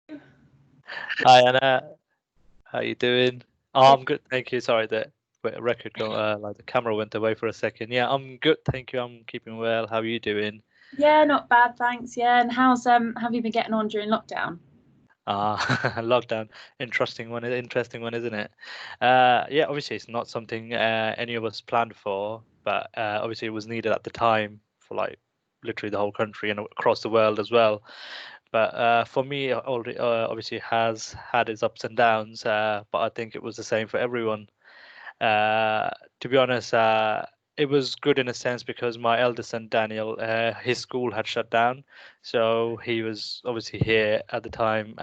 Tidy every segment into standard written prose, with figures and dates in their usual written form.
Hi Anna, how you doing? Yeah, I'm good, thank you. Sorry, the record go like the camera went away for a second. Yeah, I'm good, thank you. I'm keeping well. How are you doing? yeah, not bad, thanks. Yeah, and how's have you been getting on during lockdown? Ah, lockdown, interesting one, isn't it? Yeah, obviously it's not something any of us planned for, but obviously it was needed at the time for like literally the whole country and across the world as well. But for me, obviously has had its ups and downs, but I think it was the same for everyone. Uh, to be honest, it was good in a sense because my eldest son Daniel, his school had shut down, so he was obviously here at the time.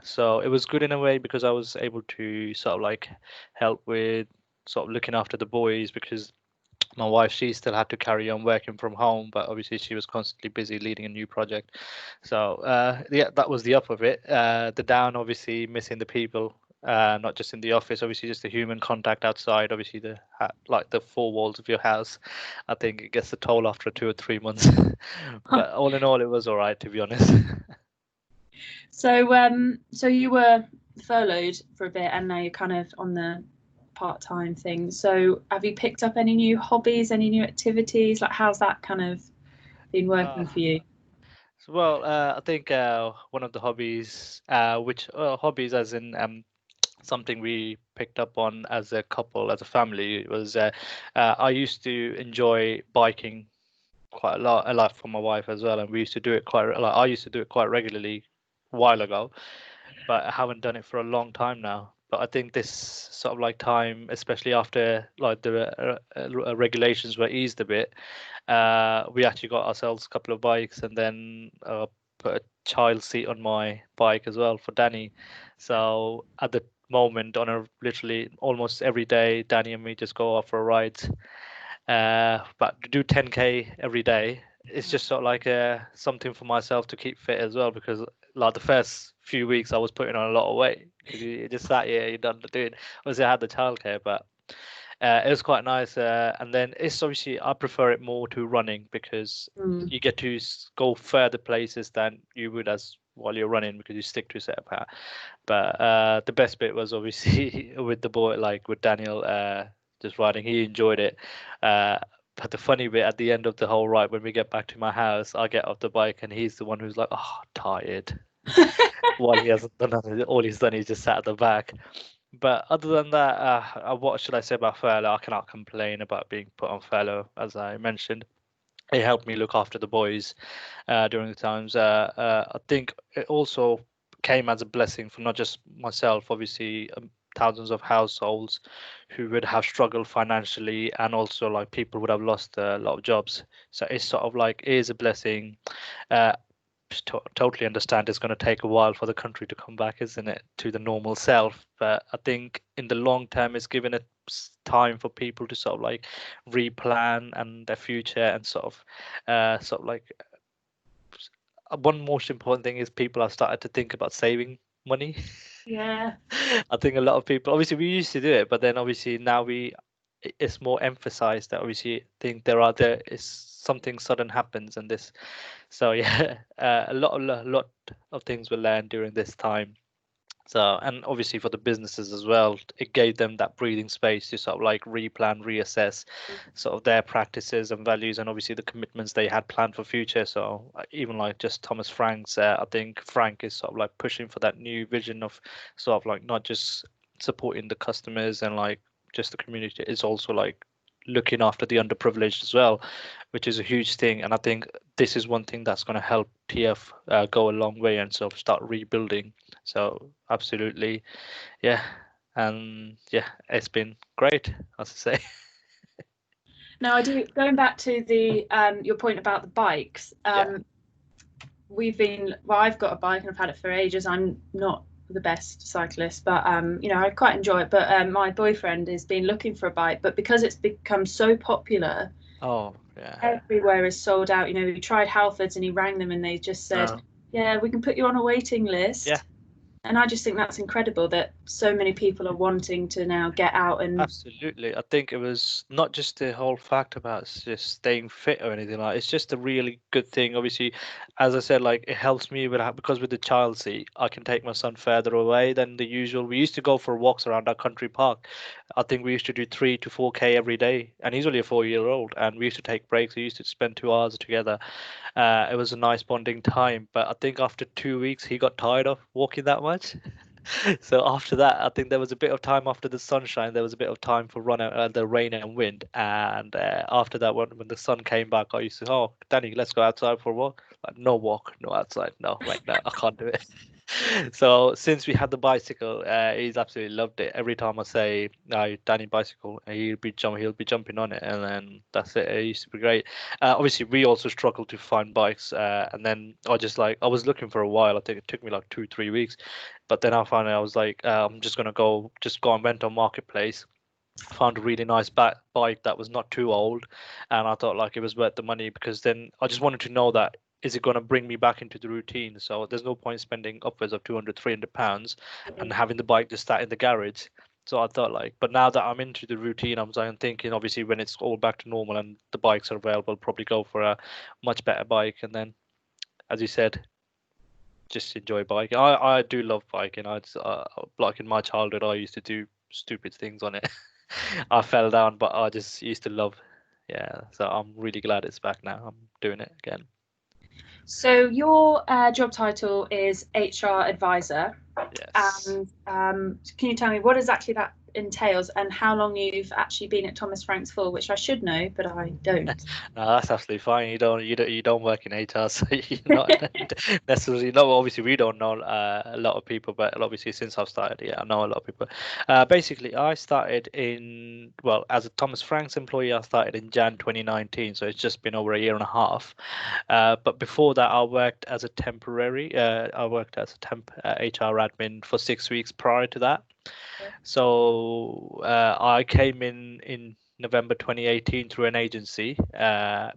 So it was good in a way because I was able to sort of like help with sort of looking after the boys because my wife she still had to carry on working from home, but obviously she was constantly busy leading a new project. So yeah, that was the up of it. The down, obviously missing the people, not just in the office, obviously just the human contact outside. Obviously like the four walls of your house. I think it gets a toll after 2 or 3 months. But all in all, it was all right to be honest. So you were furloughed for a bit, and now you're kind of on the part-time thing. So have you picked up any new hobbies, any new activities? Like, how's that kind of been Uh, working for you? well, I think one of the hobbies, which hobbies as in something we picked up on as a couple, as a family, was I used to enjoy biking quite a lot for my wife as well, and we used to do it quite like I used to do it quite regularly a while ago, but I haven't done it for a long time now. But I think this sort of like time, especially after like the regulations were eased a bit, we actually got ourselves a couple of bikes and then put a child seat on my bike as well for Danny. So at the moment, on a literally almost every day, Danny and me just go off for a ride. But to do 10K every day, it's just sort of like something for myself to keep fit as well because like the first few weeks I was putting on a lot of weight because you just sat here, you done doing. Obviously, I had the childcare, but it was quite nice. And then it's obviously I prefer it more to running because Mm. you get to go further places than you would as while you're running because you stick to a set path. But the best bit was obviously with the boy, like with Daniel, just riding. He enjoyed it. Uh, but the funny bit at the end of the whole ride, when we get back to my house, I get off the bike and he's the one who's like, "Oh, tired." While he hasn't done nothing, all he's done is just sat at the back. But other than that, what should I say about furlough? I cannot complain about being put on furlough, as I mentioned. It helped me look after the boys during the times. I think it also came as a blessing for not just myself, obviously, thousands of households who would have struggled financially, and also like people would have lost a lot of jobs. So it's sort of like it is a blessing. Uh, totally understand it's going to take a while for the country to come back, isn't it, to the normal self? But I think in the long term, it's given it time for people to sort of like replan and their future and sort of like one most important thing is people have started to think about saving money. Yeah. I think a lot of people, obviously, we used to do it, but then obviously now it's more emphasized that obviously think there is something sudden happens and this. So yeah, a lot of things were learned during this time. So, and obviously for the businesses as well, it gave them that breathing space to sort of like replan, reassess sort of their practices and values, and obviously the commitments they had planned for future. So, even like just Thomas Frank's, I think Frank is sort of like pushing for that new vision of sort of like not just supporting the customers and like just the community, it's also like looking after the underprivileged as well, which is a huge thing. And I think this is one thing that's going to help TF go a long way and sort of start rebuilding. So absolutely, yeah, and yeah, it's been great, as I say. No, I do. Going back to the your point about the bikes, Yeah. I've got a bike and I've had it for ages. I'm not the best cyclist, but I quite enjoy it. But my boyfriend has been looking for a bike, but because it's become so popular, Oh, yeah. everywhere is sold out. He tried Halfords and he rang them and they just said, No. "Yeah, we can put you on a waiting Yeah. list." And I just think that's incredible that so many people are wanting to now get out and Absolutely. I think it was not just the whole fact about just staying fit or anything like it's just a really good thing. Obviously, as I said, like it helps me with because with the child seat, I can take my son further away than the usual. We used to go for walks around our country park. I think we used to do 3 to 4K every day, and he's only a 4-year-old, and we used to take breaks. We used to spend 2 hours together. It was a nice bonding time, but I think after 2 weeks, he got tired of walking that much. So after that, I think there was a bit of time after the sunshine. There was a bit of time for run out the rain and wind. And after that, when the sun came back, I used to, oh, Danny, let's go outside for a walk. Like, no walk, no outside. No, right now I can't do it. So since we had the bicycle, he's absolutely loved it. Every time I say, "No, Danny bicycle," he'll be jumping on it, and then that's it. It used to be great. Obviously, we also struggled to find bikes, and then I was looking for a while. I think it took me like 2 3 weeks, but then I found I was like, I'm just gonna just go and went on marketplace. Found a really nice bike that was not too old, and I thought like it was worth the money because then I just wanted to know that is it going to bring me back into the routine. So there's no point spending upwards of 200 £300 and having the bike just sat in the garage. So I thought like, but now that I'm into the routine, I'm thinking obviously when it's all back to normal and the bikes are available, probably go for a much better bike. And then, as you said, just enjoy biking. I do love biking. Like in my childhood, I used to do stupid things on it. I fell down, but I just used to love. Yeah, so I'm really glad it's back now. I'm doing it again. so your job title is HR advisor. Yes. And can you tell me what exactly that entails and how long you've actually been at Thomas Franks for, which I should know, but I don't. No, that's absolutely fine. You don't work in HR, so you're not necessarily. No, obviously we don't know a lot of people, but obviously since I've started, yeah, I know a lot of people. Basically, I started as a Thomas Franks employee, I started in Jan 2019, so it's just been over a year and a half. But before that, I worked as a temp HR admin for 6 weeks prior to that. So I came in November 2018 through an agency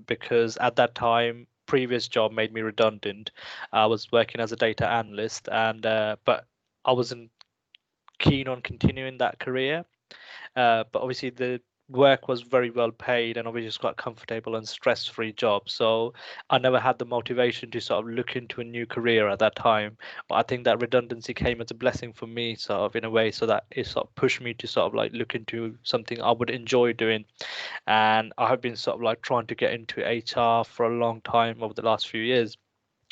because at that time, previous job made me redundant. I was working as a data analyst, and but I wasn't keen on continuing that career. But obviously the work was very well paid and obviously it's quite comfortable and stress-free job. So I never had the motivation to sort of look into a new career at that time. But I think that redundancy came as a blessing for me, sort of in a way, so that it sort of pushed me to sort of like look into something I would enjoy doing. And I have been sort of like trying to get into HR for a long time over the last few years,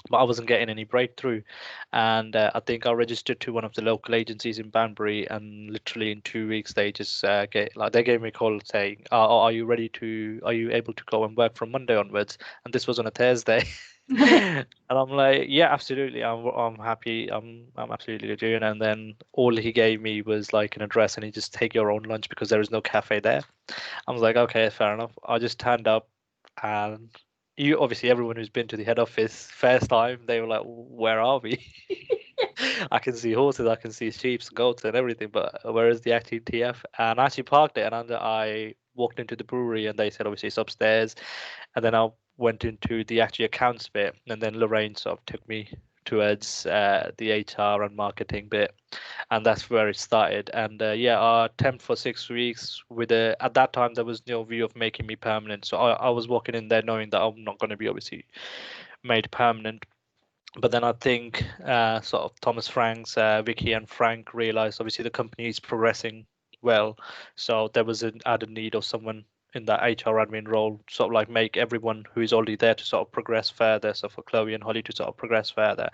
but I wasn't getting any breakthrough. And I think I registered to one of the local agencies in Banbury, and literally in 2 weeks they just they gave me a call saying, Are you ready to? Are you able to go and work from Monday onwards?" And this was on a Thursday. And I'm like, yeah, absolutely. I'm happy. I'm absolutely doing. And then all he gave me was like an address, and he just take your own lunch because there is no cafe there. I was like, okay, fair enough. I just turned up, and you obviously everyone who's been to the head office first time, they were like, where are we? I can see horses, I can see sheep, goats, and everything, but where is the actual TF? And I actually parked it, and I walked into the brewery, and they said obviously it's upstairs, and then I went into the actual accounts bit, and then Lorraine sort of took me towards the HR and marketing bit, and that's where it started. And yeah, I temped for 6 weeks with a. At that time, there was no view of making me permanent, so I was walking in there knowing that I'm not going to be obviously made permanent. But then I think sort of Thomas Franks, Vicky and Frank realized obviously the company is progressing well, so there was an added need of someone in that HR admin role, sort of like make everyone who is already there to sort of progress further. So for Chloe and Holly to sort of progress further,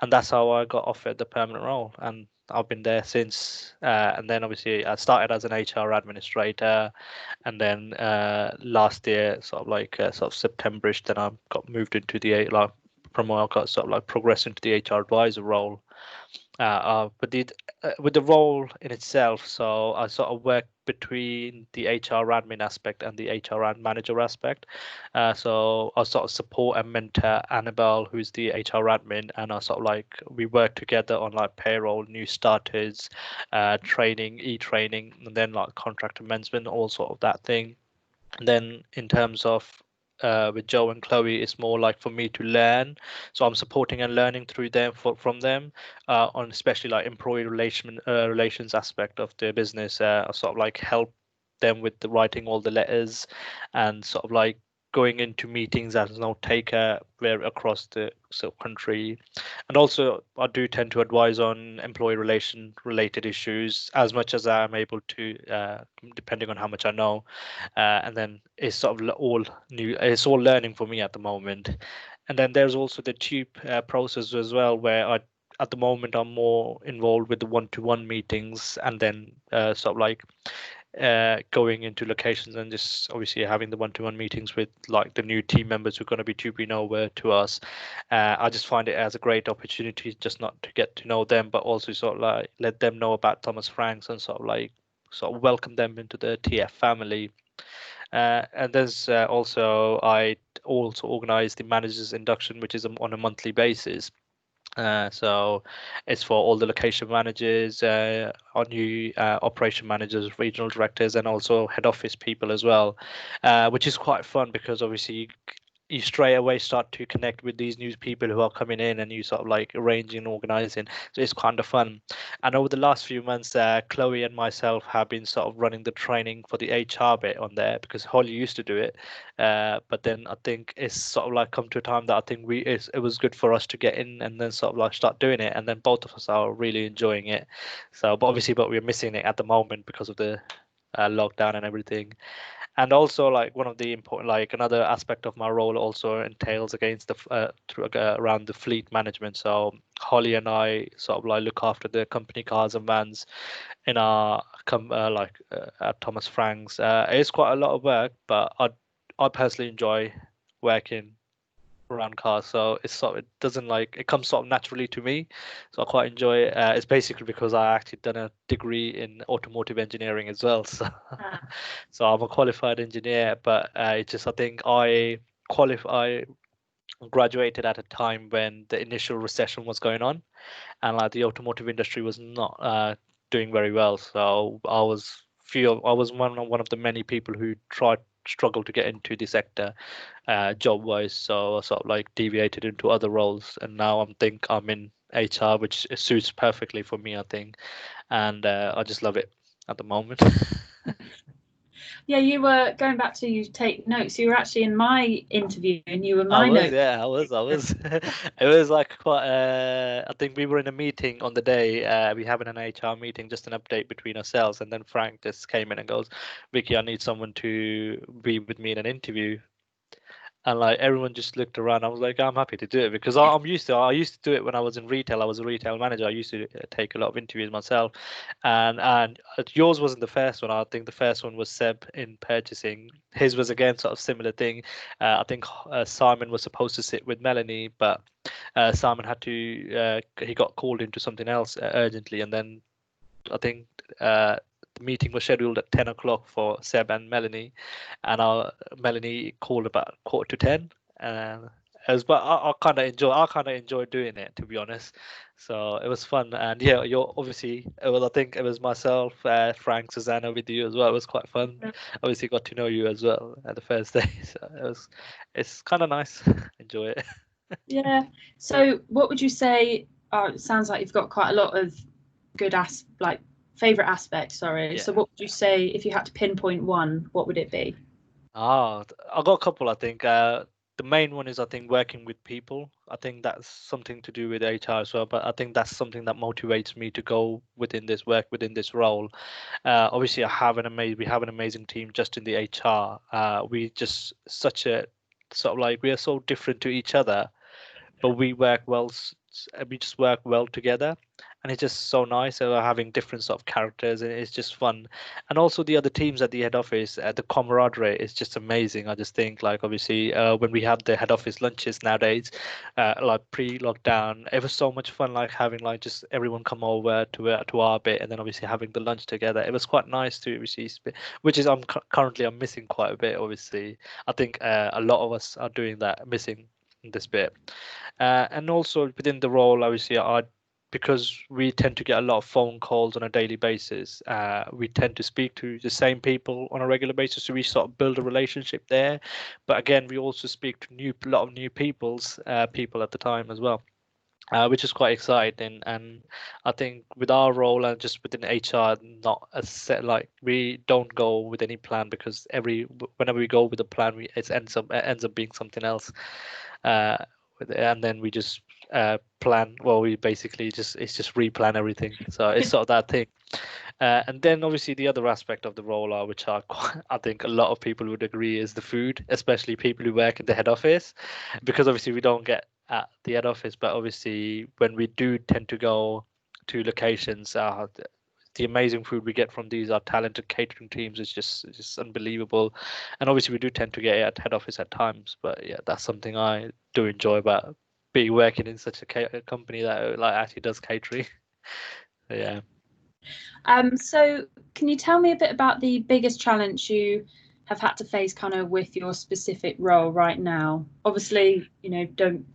and that's how I got offered the permanent role, and I've been there since. And then obviously I started as an HR administrator, and then last year, sort of Septemberish, then I got moved into the like I got sort of like progressed into the HR advisor role. But with the role in itself, so I sort of work between the HR admin aspect and the HR ad manager aspect. So I sort of support and mentor Annabelle, who's the HR admin, and I sort of like we work together on like payroll, new starters, training, e-training, and then like contract amendment, all sort of that thing. And then in terms of with Joe and Chloe is more like for me to learn. So I'm supporting and learning through them from them on especially like employee relations aspect of the business. I sort of like help them with the writing all the letters and sort of like going into meetings as a note taker where across the sort of country. And also I do tend to advise on employee relation related issues as much as I'm able to, depending on how much I know. And then it's sort of all new, it's all learning for me at the moment. And then there's also the tube process as well, where I at the moment I'm more involved with the one-to-one meetings, and then sort of like going into locations and just obviously having the one-to-one meetings with like the new team members who are going to be tubing over to us. I just find it as a great opportunity just not to get to know them, but also sort of like let them know about Thomas Franks and sort of like sort of welcome them into the TF family. And there's also I also organize the managers induction, which is on a monthly basis. So it's for all the location managers, our new operation managers, regional directors, and also head office people as well, which is quite fun because obviously you straight away start to connect with these new people who are coming in and you sort of like arranging and organizing. So it's kind of fun. And over the last few months, Chloe and myself have been sort of running the training for the HR bit on there because Holly used to do it. But then I think it's sort of like come to a time that I think it was good for us to get in and then sort of like start doing it. And then both of us are really enjoying it. So, but we're missing it at the moment because of the lockdown and everything. And also like one of the important, like another aspect of my role also entails against around the fleet management. So Holly and I sort of like look after the company cars and vans in our at Thomas Frank's. It's quite a lot of work, but I personally enjoy working around cars. So it doesn't like it comes sort of naturally to me. So I quite enjoy it. It's basically because I actually done a degree in automotive engineering as well. So Ah, so I'm a qualified engineer, but it's just I think I graduated at a time when the initial recession was going on, and like the automotive industry was not doing very well. So I was one of the many people who tried struggled to get into the sector job wise. So I sort of like deviated into other roles, and now I'm in HR, which suits perfectly for me, I think, and I just love it at the moment. yeah, you were going back to you take notes. You were actually in my interview and you were I my was, note. yeah, I was. It was like quite. I think we were in a meeting on the day. We having an HR meeting, just an update between ourselves, and then Frank just came in and goes, "Vicky, I need someone to be with me in an interview." And like everyone just looked around. I was like, I'm happy to do it because I'm used to. I used to do it when I was in retail. I was a retail manager. I used to take a lot of interviews myself, and yours wasn't the first one. I think the first one was Seb in purchasing. His was again sort of similar thing. I think Simon was supposed to sit with Melanie, but Simon had to. He got called into something else urgently, and then I think the meeting was scheduled at 10 o'clock for Seb and Melanie, and Melanie called about quarter to 10. And as but I kind of enjoy doing it, to be honest. So it was fun, and yeah, you're obviously it was I think it was myself, Frank, Susanna with you as well. It was quite fun. Obviously got to know you as well at the first day, so it's kind of nice. Enjoy it. Yeah. So what would you say? It sounds like you've got quite a lot of good like favorite aspects. Sorry. So Yeah. what would you say if you had to pinpoint one? What would it be? I got a couple, I think. The main one is, I think, working with people. I think that's something to do with HR as well, but I think that's something that motivates me to go within this work, within this role. Obviously, we have an amazing team just in the HR. We just such a sort of like we are so different to each other, but we work well. We just work well together, and it's just so nice. Having different sort of characters, and it's just fun. And also the other teams at the head office, the camaraderie is just amazing. I just think like obviously when we have the head office lunches nowadays, like pre-lockdown, it was so much fun. Like having like just everyone come over to our bit, and then obviously having the lunch together. It was quite nice to receive, which is currently I'm missing quite a bit. Obviously, I think a lot of us are doing that, missing this bit. And also within the role, obviously, I because we tend to get a lot of phone calls on a daily basis, we tend to speak to the same people on a regular basis, so we sort of build a relationship there. But again, we also speak to a lot of new people at the time as well, which is quite exciting. And I think with our role and just within HR, not a set, like we don't go with any plan, because whenever we go with a plan, it ends up being something else. uh, and then we just plan. Well, we basically just replan everything. So it's sort of that thing. And then obviously the other aspect of the role, which I think a lot of people would agree, is the food, especially people who work in the head office, because obviously we don't get at the head office, but obviously when we do tend to go to locations, the amazing food we get from these are talented catering teams is just unbelievable. And obviously we do tend to get it at head office at times, but yeah, that's something I do enjoy about being working in such a company that like actually does catering. Yeah. So can you tell me a bit about the biggest challenge you have had to face kind of with your specific role right now? Obviously, don't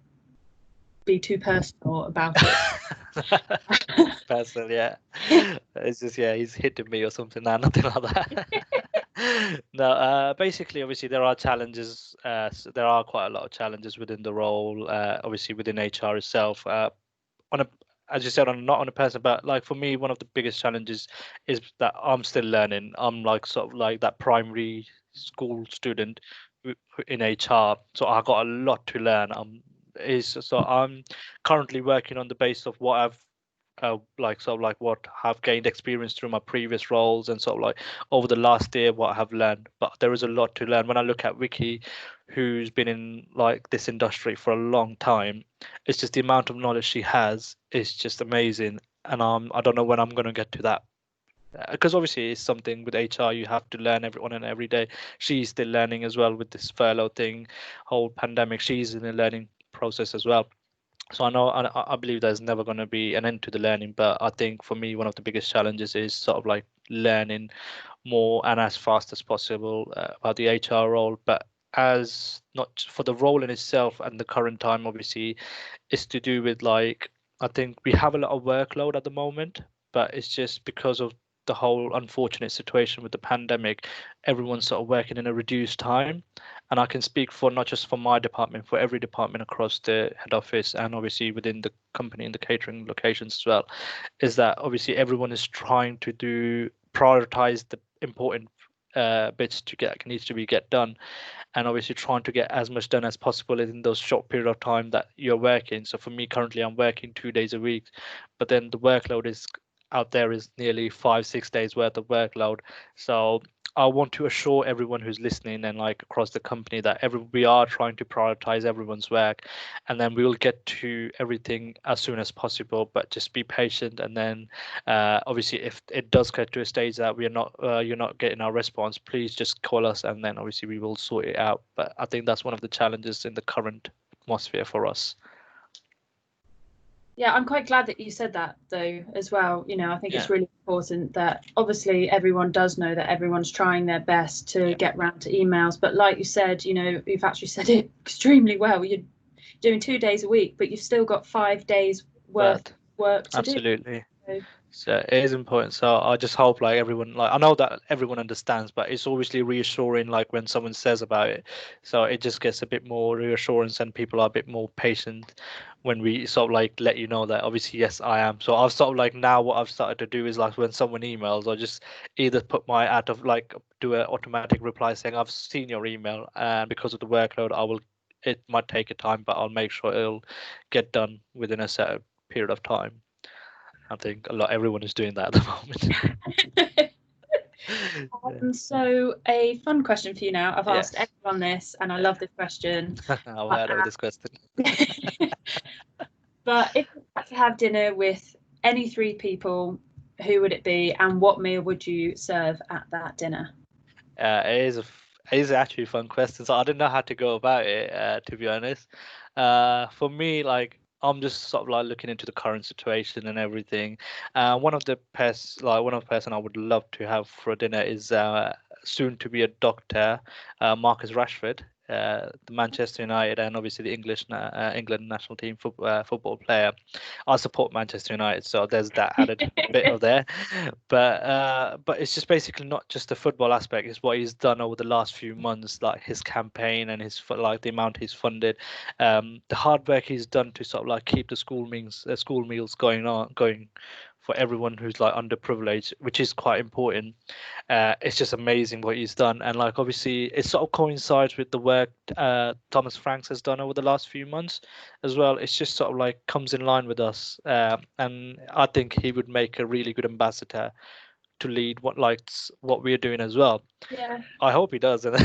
be too personal about it. Person, yeah. It's just, yeah, he's hitting me or something. Nah, nothing like that. No, basically, obviously, there are challenges. There are quite a lot of challenges within the role. Obviously, within HR itself. On a As you said, on not on a person, but like for me, one of the biggest challenges is that I'm still learning. I'm like sort of like that primary school student in HR, so I got a lot to learn. I'm currently working on the base of what I've like sort of like what I've gained experience through my previous roles, and sort of like over the last year what I have learned. But there is a lot to learn. When I look at Vicky, who's been in like this industry for a long time, it's just the amount of knowledge she has is just amazing. And I don't know when I'm going to get to that, because obviously it's something with HR you have to learn everyone and every day. She's still learning as well with this furlough thing, whole pandemic. She's in a learning process as well. So I believe there's never going to be an end to the learning. But I think for me, one of the biggest challenges is sort of like learning more and as fast as possible about the HR role. But as not for the role in itself and the current time, obviously, is to do with like, I think we have a lot of workload at the moment, but it's just because of the whole unfortunate situation with the pandemic, everyone's sort of working in a reduced time. And I can speak for not just for my department, for every department across the head office and obviously within the company in the catering locations as well, is that obviously everyone is trying to prioritize the important bits to get needs to be get done, and obviously trying to get as much done as possible in those short period of time that you're working. So for me currently, I'm working 2 days a week, but then the workload is out there is nearly 5 6 days worth of workload. So I want to assure everyone who's listening and like across the company that we are trying to prioritize everyone's work, and then we will get to everything as soon as possible. But just be patient, and then obviously if it does get to a stage that you're not getting our response, please just call us, and then obviously we will sort it out. But I think that's one of the challenges in the current atmosphere for us. Yeah, I'm quite glad that you said that though as well. I think it's Yeah. really important that obviously everyone does know that everyone's trying their best to Yeah. get round to emails. But like you said, you've actually said it extremely well. You're doing 2 days a week, but you've still got 5 days worth But of work to do. absolutely. So, So it is important. So I just hope like everyone, like I know that everyone understands, but it's obviously reassuring like when someone says about it. So it just gets a bit more reassurance, and people are a bit more patient when we sort of like let you know that obviously yes I am. So I've sort of like now what I've started to do is like when someone emails, I just either put my out of like do an automatic reply saying I've seen your email, and because of the workload I will, it might take a time, but I'll make sure it'll get done within a set period of time. I think everyone is doing that at the moment. Yeah. so a fun question for you now. I've asked Yes. everyone this, and I Yeah. love this question. I've But, heard of this question. but if you had to have dinner with any three people, who would it be, and what meal would you serve at that dinner? It is actually a fun question. So I didn't know how to go about it, to be honest. For me, like I'm just sort of like looking into the current situation and everything. One of the person I would love to have for dinner is soon to be a doctor, Marcus Rashford. the Manchester United and obviously the England national team football player. I support Manchester United, so there's that added bit of there. But it's just basically not just the football aspect. It's what he's done over the last few months, like his campaign and like the amount he's funded, the hard work he's done to sort of like keep the school meals going for everyone who's like underprivileged, which is quite important. It's just amazing what he's done, and like obviously it sort of coincides with the work Thomas Franks has done over the last few months as well. It's just sort of like comes in line with us, and I think he would make a really good ambassador to lead what we're doing as well. Yeah. I hope he does, and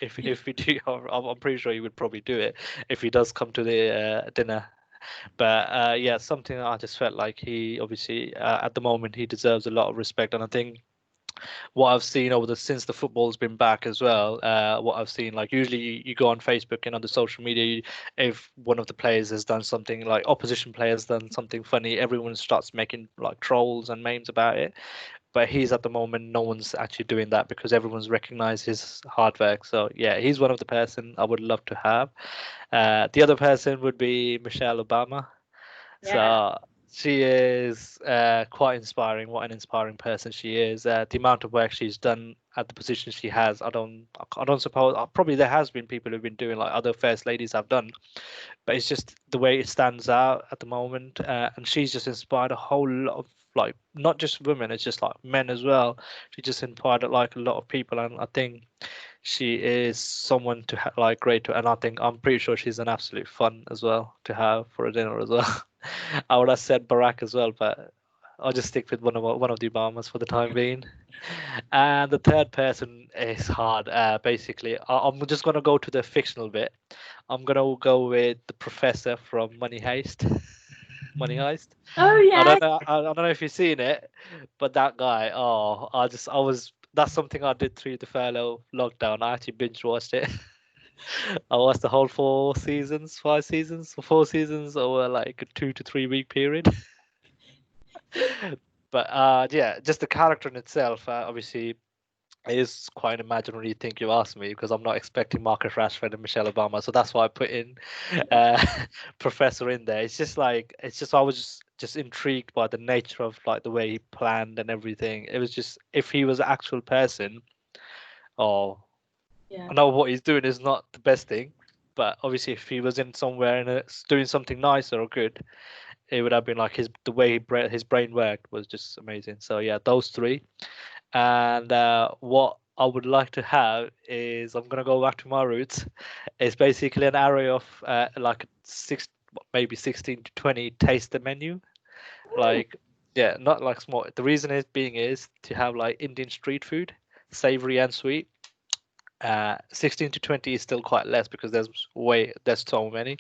if we do, I'm pretty sure he would probably do it if he does come to the dinner. But yeah, something I just felt like he obviously at the moment he deserves a lot of respect, and I think what I've seen over the since the football's been back as well, what I've seen, like usually you go on Facebook and on the social media, if one of the players has done something, like opposition players done something funny, everyone starts making like trolls and memes about it. But he's at the moment, no one's actually doing that because everyone's recognized his hard work. So yeah, he's one of the person I would love to have. The other person would be Michelle Obama. Yeah. So she is quite inspiring. What an inspiring person she is. The amount of work she's done at the position she has, I don't suppose. Probably there has been people who've been doing like other first ladies have done, but it's just the way it stands out at the moment, and she's just inspired a whole lot of like not just women, it's just like men as well. She just inspired like a lot of people, and I think she is someone to like great to, and I think I'm pretty sure she's an absolute fun as well to have for a dinner as well. I would have said Barack as well, but I'll just stick with one of the Obamas for the time being. And the third person is hard. Basically, I'm just gonna go to the fictional bit. I'm gonna go with the professor from Money Heist. Money Heist. Oh I yeah. don't know. I don't know if you've seen it, but that guy. Oh, I was. That's something I did through the furlough lockdown. I actually binge watched it. I watched the whole 4 seasons, 5 seasons, 4 seasons over like a 2 to 3 week period. But yeah, just the character in itself, obviously, is quite an imaginary thing you asked me because I'm not expecting Marcus Rashford and Michelle Obama, so that's why I put in uh, Professor in there. It's just like I was just intrigued by the nature of like the way he planned and everything. It was just if he was an actual person, oh, Yeah. I know what he's doing is not the best thing, but obviously if he was in somewhere and it's doing something nicer or good, it would have been like the way his brain worked was just amazing. So yeah, those three. And what I would like to have is I'm gonna go back to my roots. It's basically an array of like maybe 16 to 20 taster menu. Oh, Like yeah, not like small. The reason is being is to have like Indian street food, savory and sweet. 16 to 20 is still quite less because there's so many,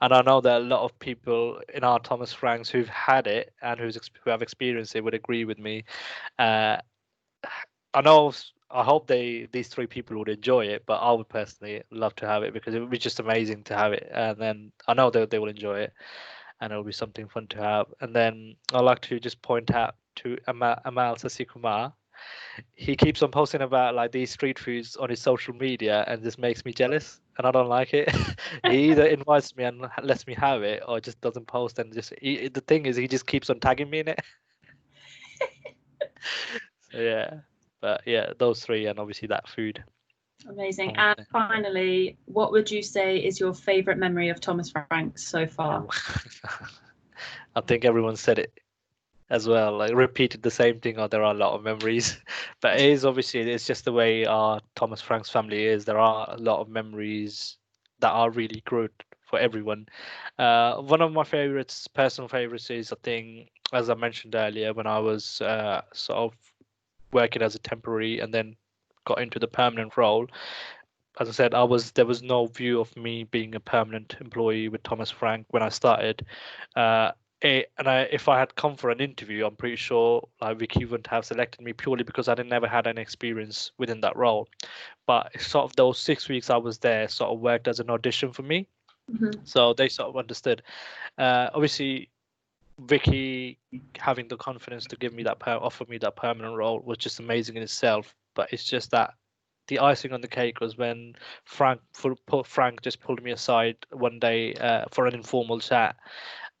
and I know that a lot of people in our Thomas Franks who've had it and who have experienced it would agree with me. Uh, I know. I hope these three people would enjoy it, but I would personally love to have it because it would be just amazing to have it, and then I know they will enjoy it, and it'll be something fun to have. And then I like to just point out to Amal Sasikumar. He keeps on posting about like these street foods on his social media, and this makes me jealous, and I don't like it. He either invites me and lets me have it, or just doesn't post and the thing is he just keeps on tagging me in it. So yeah, but yeah, those three and obviously that food. amazing. Oh, And finally, what would you say is your favourite memory of Thomas Franks so far? oh. I think everyone said it as well, like repeated the same thing. Or there are a lot of memories, but it is obviously it's just the way our Thomas Frank's family is. There are a lot of memories that are really good for everyone. One of my favorites, personal favorites, is I think, as I mentioned earlier, when I was sort of working as a temporary and then got into the permanent role. As I said, there was no view of me being a permanent employee with Thomas Frank when I started. Uh, if I had come for an interview, I'm pretty sure like Vicky wouldn't have selected me purely because I didn't never had any experience within that role. But sort of those 6 weeks I was there sort of worked as an audition for me, Mhm. so they sort of understood. Obviously, Vicky having the confidence to give me offer me that permanent role was just amazing in itself. But it's just that the icing on the cake was when Frank just pulled me aside one day for an informal chat,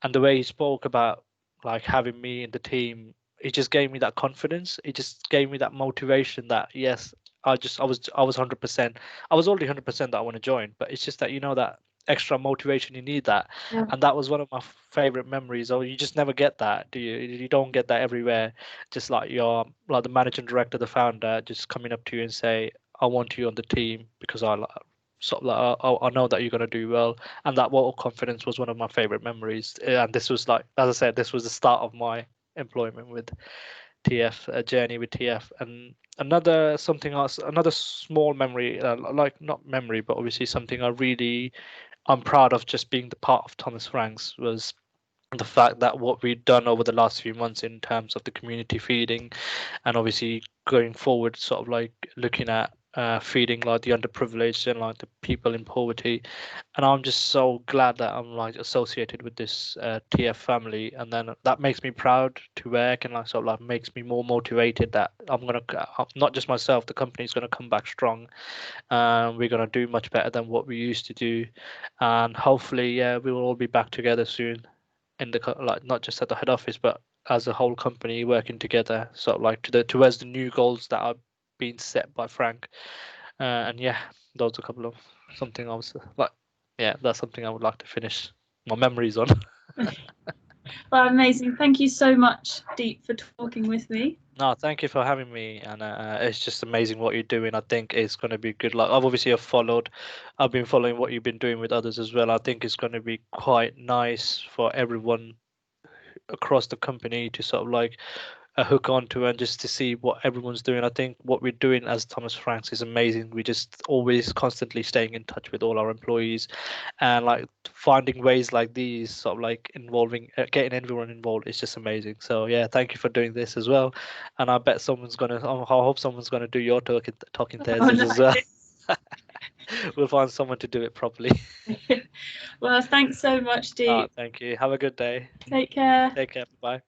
and the way he spoke about like having me in the team, it just gave me that confidence. It just gave me that motivation that yes, I was 100%. I was already 100% that I want to join, but it's just that that extra motivation, you need that. Yeah. And that was one of my favorite memories. Oh, you just never get that, do you don't get that everywhere. Just like your like the managing director, the founder, just coming up to you and say, I want you on the team because sort of like I know that you're going to do well. And that vote of confidence was one of my favorite memories. And this was like, as I said, this was the start of my employment with TF, a journey with TF. And another something else, another small memory, like not memory, but obviously something I'm proud of just being the part of Thomas Franks was the fact that what we've done over the last few months in terms of the community feeding, and obviously going forward, sort of like looking at feeding like the underprivileged and like the people in poverty. And I'm just so glad that I'm like associated with this TF family, and then that makes me proud to work, and like sort of like makes me more motivated that not just myself, the company's gonna come back strong, and we're gonna do much better than what we used to do, and hopefully, yeah, we will all be back together soon in the like not just at the head office, but as a whole company working together, sort of like towards the new goals that are being set by Frank. And yeah, those are a couple of something I was like, yeah, that's something I would like to finish my memories on. Well, amazing. Thank you so much, Deep, for talking with me. No, thank you for having me, and it's just amazing what you're doing. I think it's going to be good. Like I've been following what you've been doing with others as well. I think it's going to be quite nice for everyone across the company to sort of like hook onto and just to see what everyone's doing. I think what we're doing as Thomas Franks is amazing. We just always constantly staying in touch with all our employees, and like finding ways like these, sort of like involving, getting everyone involved is just amazing. So yeah, thank you for doing this as well. And I bet I hope someone's gonna do your talking Oh, Thursdays no. as well. We'll find someone to do it properly. Well, thanks so much, Deep. Thank you. Have a good day. Take care. Take care. Bye.